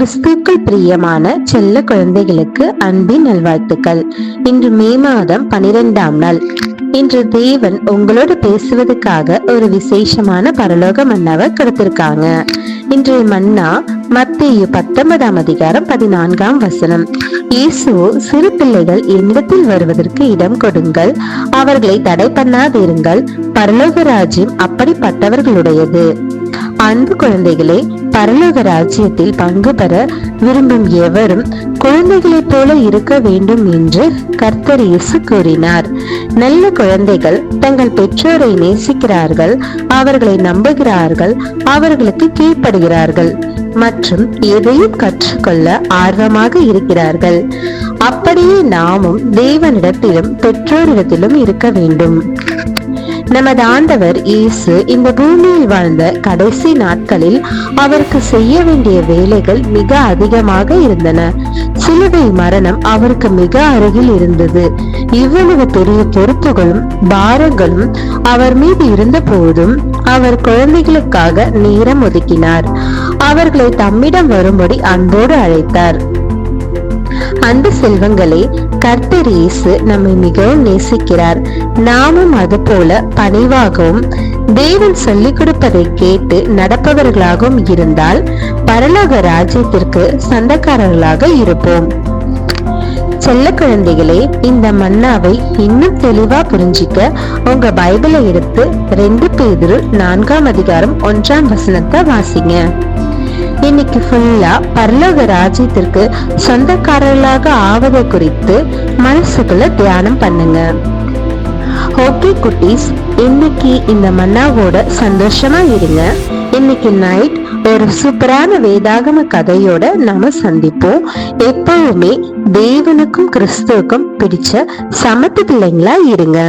கிறிஸ்துவுக்குள் பிரியமான செல்ல குழந்தைகளுக்கு அன்பின் நல்வாழ்த்துக்கள். இன்று மே மாதம் 12ஆம் நாள். இன்று தேவன் உங்களோடு பேசுவதற்காக ஒரு விசேஷமான பரலோக மன்னாவை கொடுத்திருக்காங்க. இன்றைய மன்னா மத்தேயு 19ஆம் அதிகாரம் 14ஆம் வசனம். இயேசுவோ, சிறு பிள்ளைகள் என்னிடத்தில் வருவதற்கு இடம் கொடுங்கள், அவர்களை தடை பண்ணாதிருங்கள், பரலோக ராஜ்யம் அப்படிப்பட்டவர்களுடையது. அன்பு குழந்தைகளே, பரலோக ராஜ்யத்தில் பங்கு பெற விரும்பும் எவரும் குழந்தைகளைப் போல இருக்க வேண்டும் என்று கர்த்தர் இயேசு கூறினார். நல்ல குழந்தைகள் தங்கள் பெற்றோரை நேசிக்கிறார்கள், அவர்களை நம்புகிறார்கள், அவர்களுக்கு கீழ்ப்படுகிறார்கள் மற்றும் எதையும் கற்றுக்கொள்ள ஆர்வமாக இருக்கிறார்கள். அப்படியே நாமும் தேவனிடத்திலும் பெற்றோரிடத்திலும் இருக்க வேண்டும். நமது ஆண்டவர் இயேசு இந்த பூமியில் வாழ்ந்த கடைசி நாட்களில் அவருக்கு செய்ய வேண்டிய வேலைகள் மிக அதிகமாக இருந்தன. சிலுவை மரணம் அவருக்கு மிக அருகில் இருந்தது. இவ்வளவு பெரிய பொறுப்புகளும் பாரங்களும் அவர் மீது இருந்த போதும் அவர் குழந்தைகளுக்காக நேரம் ஒதுக்கினார். அவர்களை தம்மிடம் வரும்படி அன்போடு அழைத்தார். அன்பு செல்வங்களே, கர்த்தர் இயேசு நம்மை மிகவும் நேசிக்கிறார். நாமும் அது போல பணிவாகவும் தேவன் சொல்லிக் கொடுப்பதை கேட்டு நடப்பவர்களாகவும் இருந்தால் பரலோக ராஜ்யத்திற்கு சொந்தக்காரர்களாக இருப்போம். செல்ல குழந்தைகளே, இந்த மன்னாவை இன்னும் தெளிவா புரிஞ்சிக்க உங்க பைபிளை எடுத்து 2 பேதுரு 4ஆம் அதிகாரம் 1ஆம் வசனத்தை வாசிங்க. இன்னைக்கு ஃபுல்லா பரலோக ராஜ்யத்திற்கு சொந்தக்காரர்களாக ஆவதை குறித்து மனசுக்குள்ள தியானம் பண்ணுங்க. ஓகே குட்டீஸ், இன்னைக்கு இந்த மன்னாவோட சந்தோஷமா இருங்க. இன்னைக்கு நைட் ஒரு சூப்பரான வேதாகம கதையோட நாம சந்திப்போம். எப்பவுமே தேவனுக்கும் கிறிஸ்துவுக்கும் பிடிச்ச சமத்து பிள்ளைங்களா இருங்க.